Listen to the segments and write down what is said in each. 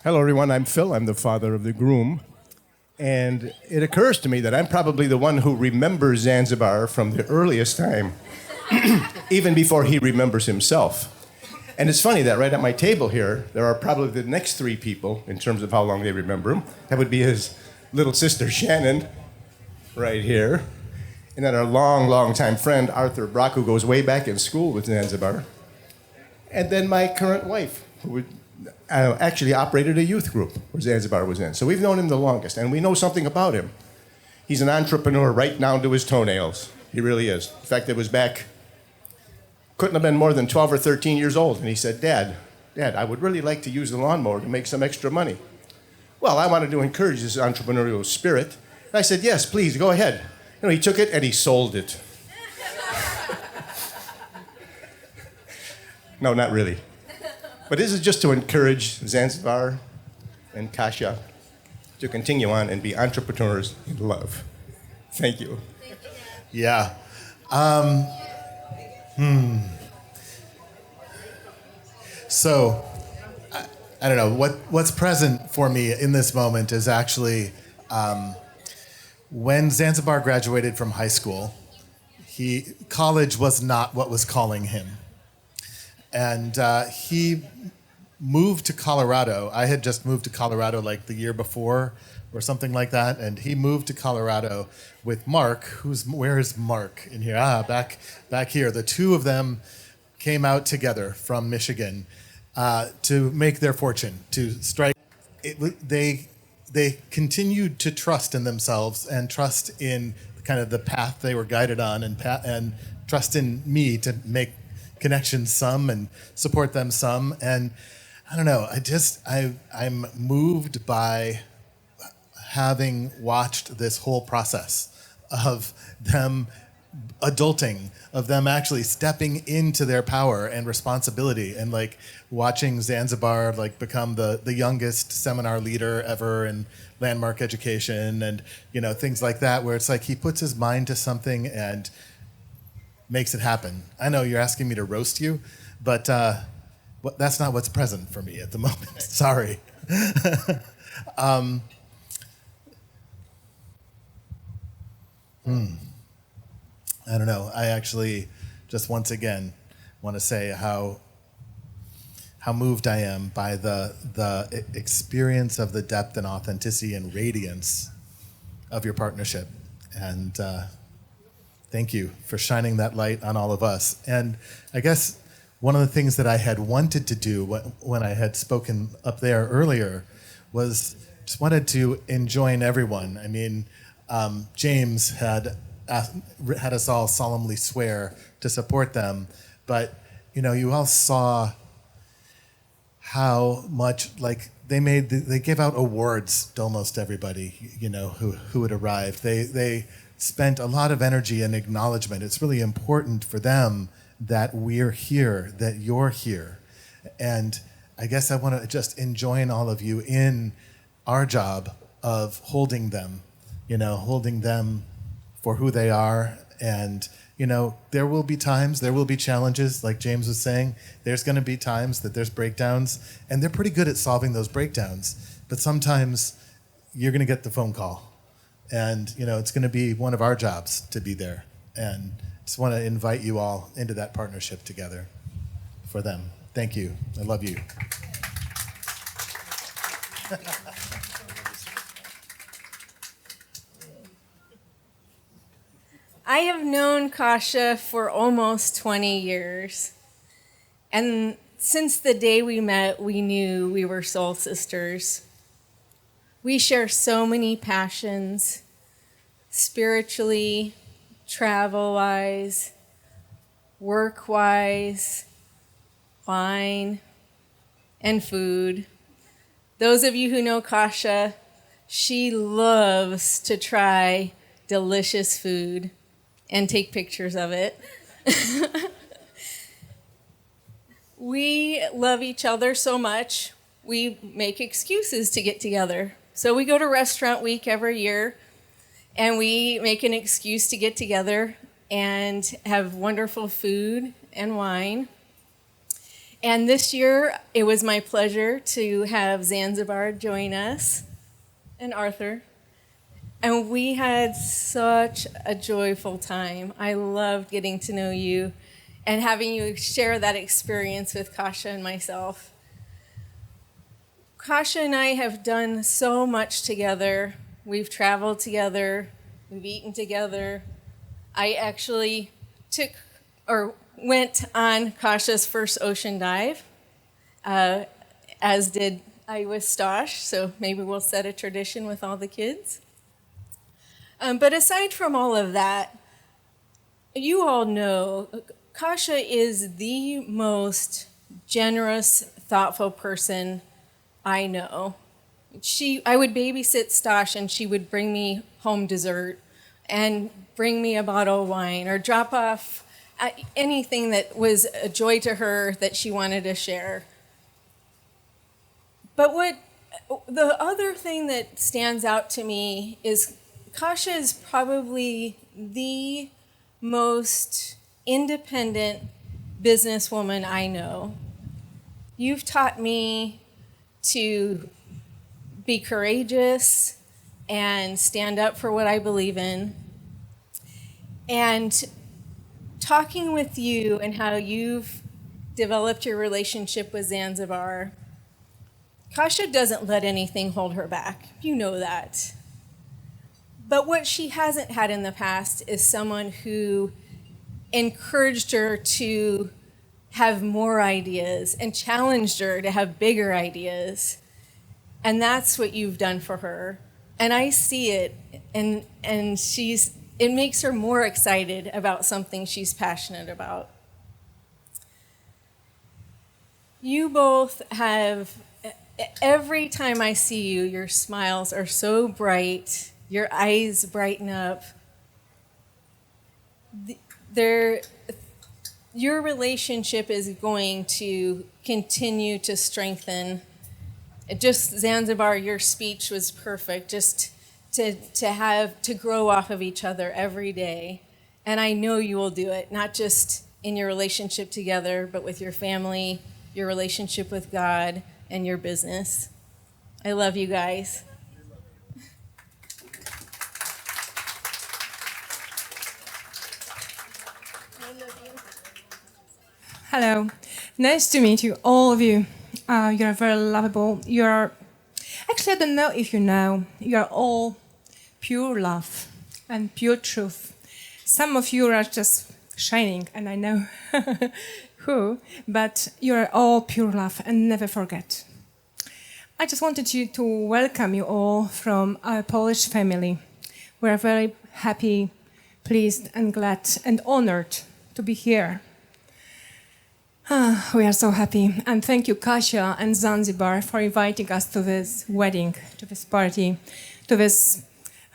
Hello, everyone. I'm Phil. I'm the father of the groom. And it occurs to me that I'm probably the one who remembers Zanzibar from the earliest time, even before he remembers himself. And it's funny that right at my table here, there are probably the next three people, in terms of how long they remember him. That would be his little sister, Shannon, right here. And then our long time friend, Arthur Brock, who goes way back in school with Zanzibar. And then my current wife, who actually operated a youth group where Zanzibar was in. So we've known him the longest, and we know something about him. He's an entrepreneur right down to his toenails. He really is. In fact, it was back, couldn't have been more than 12 or 13 years old, and he said, Dad, I would really like to use the lawnmower to make some extra money. Well, I wanted to encourage this entrepreneurial spirit. And I said, yes, please, go ahead. You know, he took it and he sold it. No, not really. But this is just to encourage Zanzibar and Kasia to continue on and be entrepreneurs in love. Thank you. Yeah. So, I don't know, what's present for me in this moment is actually when Zanzibar graduated from high school, college was not what was calling him. And he moved to Colorado. I had just moved to Colorado like the year before or something like that. And he moved to Colorado with Mark, where is Mark in here? Back here. The two of them came out together from Michigan to make their fortune, to strike. They continued to trust in themselves and trust in kind of the path they were guided on and trust in me to make connections some and support them some. And I don't know, I'm moved by having watched this whole process of them adulting, of them actually stepping into their power and responsibility, and like watching Zanzibar like become the youngest seminar leader ever in landmark education, and things like that, where it's like he puts his mind to something and makes it happen. I know you're asking me to roast you, but that's not what's present for me at the moment. Sorry. I don't know. I actually just once again want to say how moved I am by the experience of the depth and authenticity and radiance of your partnership. And thank you for shining that light on all of us. And I guess one of the things that I had wanted to do when I had spoken up there earlier was just wanted to enjoin everyone. I mean, James had us all solemnly swear to support them, but you all saw how much they gave out awards to almost everybody who had arrived. They spent a lot of energy and acknowledgement. It's really important for them that we're here, that you're here. And I guess I want to just enjoin all of you in our job of holding them for who they are. And, there will be times, there will be challenges, like James was saying. There's going to be times that there's breakdowns, and they're pretty good at solving those breakdowns. But sometimes you're going to get the phone call. And, it's going to be one of our jobs to be there. And just want to invite you all into that partnership together for them. Thank you. I love you. I have known Kasia for almost 20 years. And since the day we met, we knew we were soul sisters. We share so many passions, spiritually, travel-wise, work-wise, wine, and food. Those of you who know Kasia, she loves to try delicious food and take pictures of it. We love each other so much, we make excuses to get together. So we go to Restaurant Week every year, and we make an excuse to get together and have wonderful food and wine. And this year, it was my pleasure to have Zanzibar join us and Arthur. And we had such a joyful time. I loved getting to know you and having you share that experience with Kasha and myself. Kasha and I have done so much together. We've traveled together, we've eaten together. I actually went on Kasha's first ocean dive, as did I with Stosh, so maybe we'll set a tradition with all the kids. But aside from all of that, you all know Kasha is the most generous, thoughtful person I know. I would babysit Stosh and she would bring me home dessert and bring me a bottle of wine or drop off anything that was a joy to her that she wanted to share. But the other thing that stands out to me is Kasha is probably the most independent businesswoman I know. You've taught me to be courageous and stand up for what I believe in. And talking with you and how you've developed your relationship with Zanzibar, Kasha doesn't let anything hold her back. You know that. But what she hasn't had in the past is someone who encouraged her to have more ideas and challenged her to have bigger ideas. And that's what you've done for her. And I see it, and it makes her more excited about something she's passionate about. You both have, every time I see you, your smiles are so bright, your eyes brighten up. Your relationship is going to continue to strengthen. Just Zanzibar, your speech was perfect, just to grow off of each other every day. And I know you will do it, not just in your relationship together, but with your family, your relationship with God, and your business. I love you guys. Hello, nice to meet you, all of you. You're very lovable. Actually, I don't know if you know, you're all pure love and pure truth. Some of you are just shining, and I know who, but you're all pure love and never forget. I just wanted to welcome you all from our Polish family. We're very happy, pleased, and glad and honored to be here. We are so happy. And thank you, Kasia and Zanzibar, for inviting us to this wedding, to this party, to this...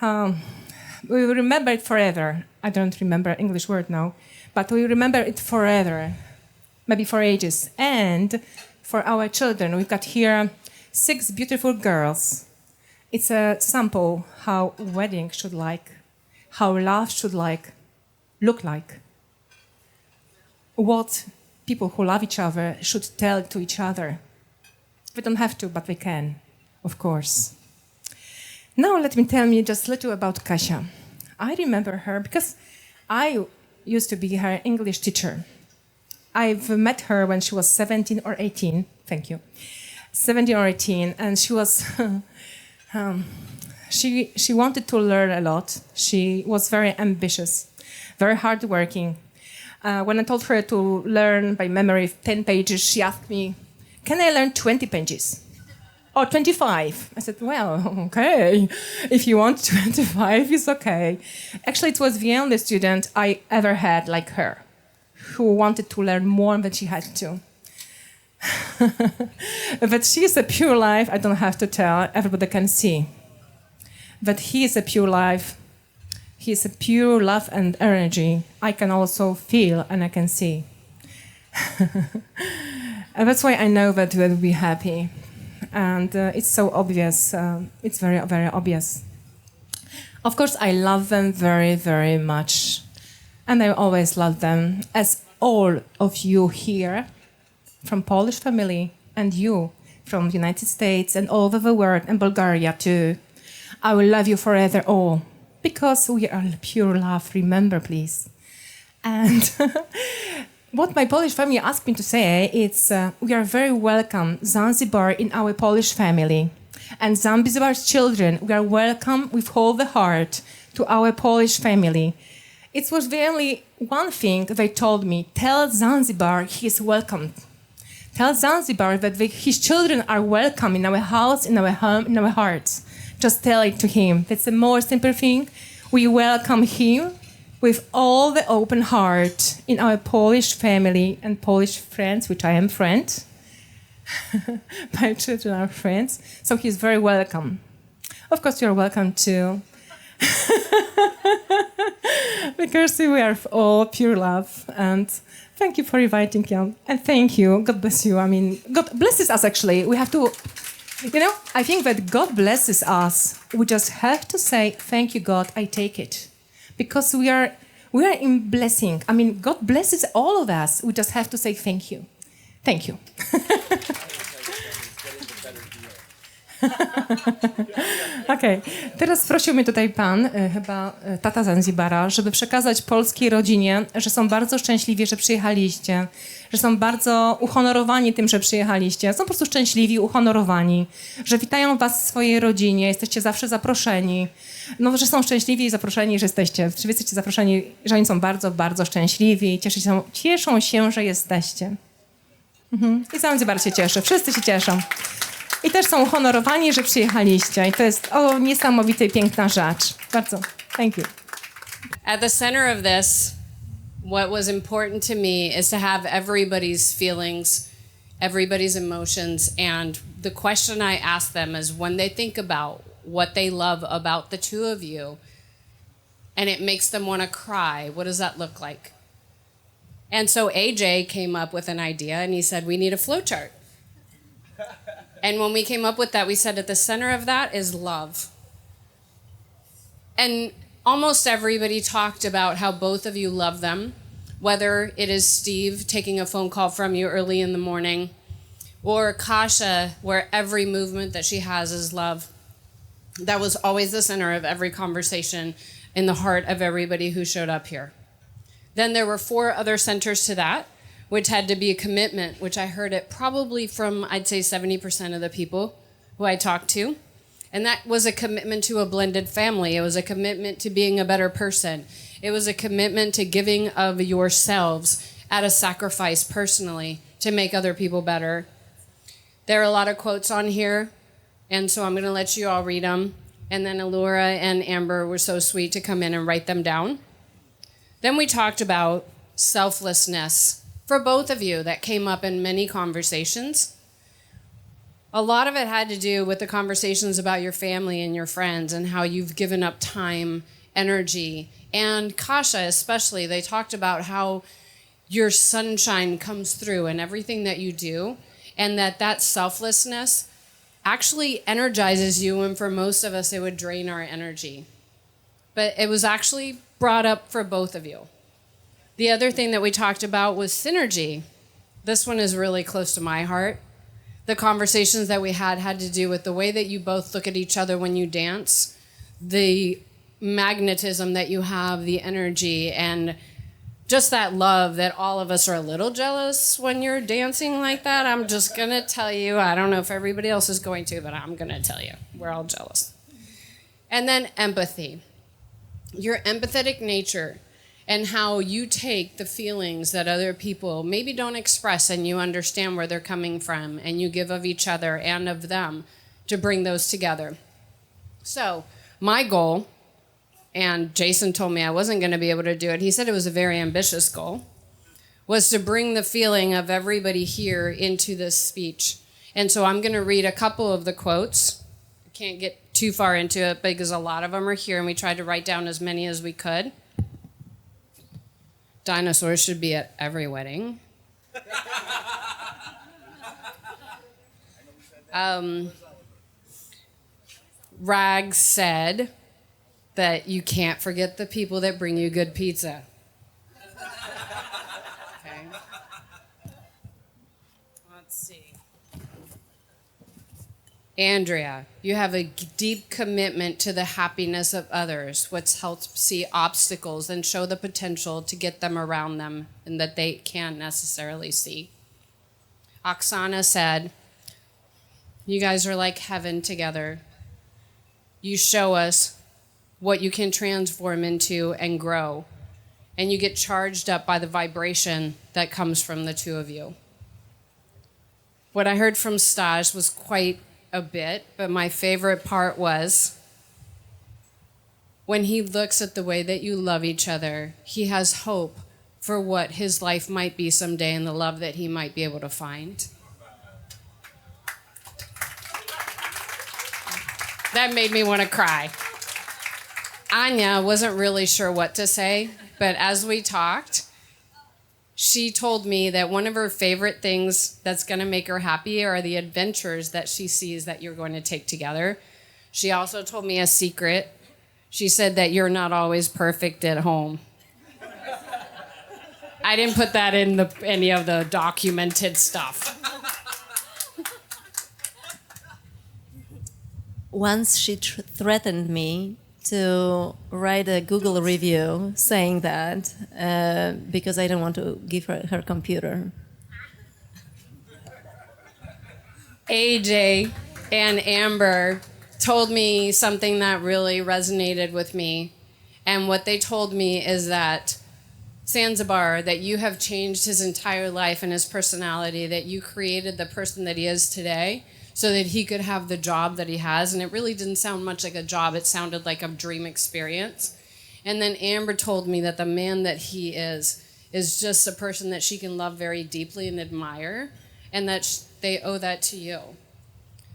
we will remember it forever. I don't remember English word now, but we remember it forever, maybe for ages. And for our children, we've got here 6 beautiful girls. It's a sample how wedding should like, how love should look like. What people who love each other should tell to each other. We don't have to, but we can, of course. Now let me tell you just a little about Kasia. I remember her because I used to be her English teacher. I've met her when she was 17 or 18, thank you, 17 or 18, and she was, she wanted to learn a lot. She was very ambitious, very hardworking. When I told her to learn by memory 10 pages, she asked me, can I learn 20 pages? Or 25? I said, well, okay. If you want 25, it's okay. Actually, it was the only student I ever had like her, who wanted to learn more than she had to. But she is a pure life, I don't have to tell, everybody can see. But he is a pure life. He is a pure love and energy. I can also feel and I can see. And that's why I know that we'll be happy. And it's so obvious. It's very, very obvious. Of course, I love them very, very much. And I always love them, as all of you here from Polish family, and you from the United States and all over the world, and Bulgaria too. I will love you forever all, because we are pure love, remember please. And what my Polish family asked me to say is we are very welcome Zanzibar in our Polish family. And Zanzibar's children, we are welcome with all the heart to our Polish family. It was the only one thing they told me, tell Zanzibar he is welcome. Tell Zanzibar that his children are welcome in our house, in our home, in our hearts. Just tell it to him. That's the more simple thing. We welcome him with all the open heart in our Polish family and Polish friends, which I am friend. My children are friends. So he's very welcome. Of course, you're welcome too. Because we are all pure love. And thank you for inviting me. And thank you. God bless you. I mean, God blesses us actually. We have to, I think that God blesses us. We just have to say, thank you, God, I take it. Because we are in blessing. I mean, God blesses all of us. We just have to say thank you. Thank you. Okej. Teraz prosił mnie tutaj pan, chyba tata Zanzibara, żeby przekazać polskiej rodzinie, że są bardzo szczęśliwi, że przyjechaliście, że są bardzo uhonorowani tym, że przyjechaliście. Są po prostu szczęśliwi, uhonorowani, że witają was w swojej rodzinie, jesteście zawsze zaproszeni. No, że są szczęśliwi i zaproszeni, że jesteście zaproszeni, że oni są bardzo, bardzo szczęśliwi i cieszą się, że jesteście. I Zanzibar się cieszy, wszyscy się cieszą. I też są uhonorowani, że przyjechaliście. I to jest niesamowita i piękna rzecz. Bardzo. Thank you. At the center of this, what was important to me is to have everybody's feelings, everybody's emotions, and the question I ask them is when they think about what they love about the two of you, and it makes them want to cry, what does that look like? And so AJ came up with an idea, and he said, we need a flowchart. And when we came up with that, we said at the center of that is love. And almost everybody talked about how both of you love them, whether it is Steve taking a phone call from you early in the morning, or Kasha, where every movement that she has is love. That was always the center of every conversation in the heart of everybody who showed up here. Then there were 4 other centers to that, which had to be a commitment, which I heard it probably from, I'd say 70% of the people who I talked to. And that was a commitment to a blended family. It was a commitment to being a better person. It was a commitment to giving of yourselves at a sacrifice personally to make other people better. There are a lot of quotes on here, and so I'm going to let you all read them. And then Allura and Amber were so sweet to come in and write them down. Then we talked about selflessness for both of you that came up in many conversations. A lot of it had to do with the conversations about your family and your friends and how you've given up time, energy. And Kasha especially, they talked about how your sunshine comes through in everything that you do, and that selflessness actually energizes you, and for most of us it would drain our energy. But it was actually brought up for both of you. The other thing that we talked about was synergy. This one is really close to my heart. The conversations that we had to do with the way that you both look at each other when you dance, the magnetism that you have, the energy, and just that love that all of us are a little jealous when you're dancing like that. I'm just going to tell you, I don't know if everybody else is going to, but I'm going to tell you, we're all jealous. And then empathy. Your empathetic nature and how you take the feelings that other people maybe don't express, and you understand where they're coming from, and you give of each other and of them to bring those together. So my goal, and Jason told me I wasn't going to be able to do it, he said it was a very ambitious goal, was to bring the feeling of everybody here into this speech. And so I'm going to read a couple of the quotes. I can't get too far into it because a lot of them are here, and we tried to write down as many as we could. Dinosaurs should be at every wedding. Rags said that you can't forget the people that bring you good pizza. Okay. Andrea, you have a deep commitment to the happiness of others, which helps see obstacles and show the potential to get them around them and that they can't necessarily see. Oksana said, you guys are like heaven together. You show us what you can transform into and grow, and you get charged up by the vibration that comes from the two of you. What I heard from Staj was quite a bit, but my favorite part was when he looks at the way that you love each other, he has hope for what his life might be someday and the love that he might be able to find. That made me want to cry. Anya wasn't really sure what to say, but as we talked, she told me that one of her favorite things that's going to make her happy are the adventures that she sees that you're going to take together. She also told me a secret. She said that you're not always perfect at home. I didn't put that in any of the documented stuff. Once she threatened me to write a Google review saying that because I don't want to give her computer. AJ and Amber told me something that really resonated with me. And what they told me is that Zanzibar, that you have changed his entire life and his personality, that you created the person that he is today so that he could have the job that he has. And it really didn't sound much like a job. It sounded like a dream experience. And then Amber told me that the man that he is just a person that she can love very deeply and admire, and that they owe that to you.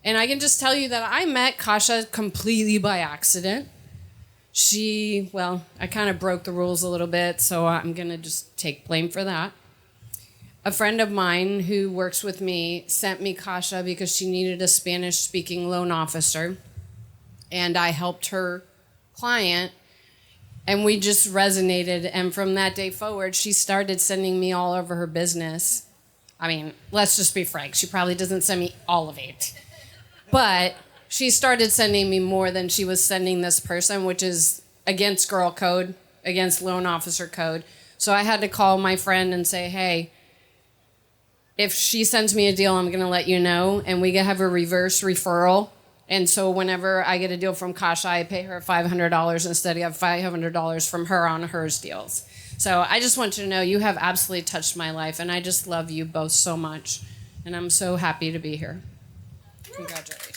And I can just tell you that I met Kasha completely by accident. I kind of broke the rules a little bit, so I'm going to just take blame for that. A friend of mine who works with me sent me Kasha because she needed a Spanish-speaking loan officer, and I helped her client, and we just resonated, and from that day forward, she started sending me all over her business. I mean, let's just be frank, she probably doesn't send me all of it, but she started sending me more than she was sending this person, which is against girl code, against loan officer code. So I had to call my friend and say, hey, if she sends me a deal, I'm going to let you know, and we have a reverse referral. And so whenever I get a deal from Kasha, I pay her $500 instead of $500 from her on hers deals. So I just want you to know you have absolutely touched my life, and I just love you both so much. And I'm so happy to be here. Congratulations.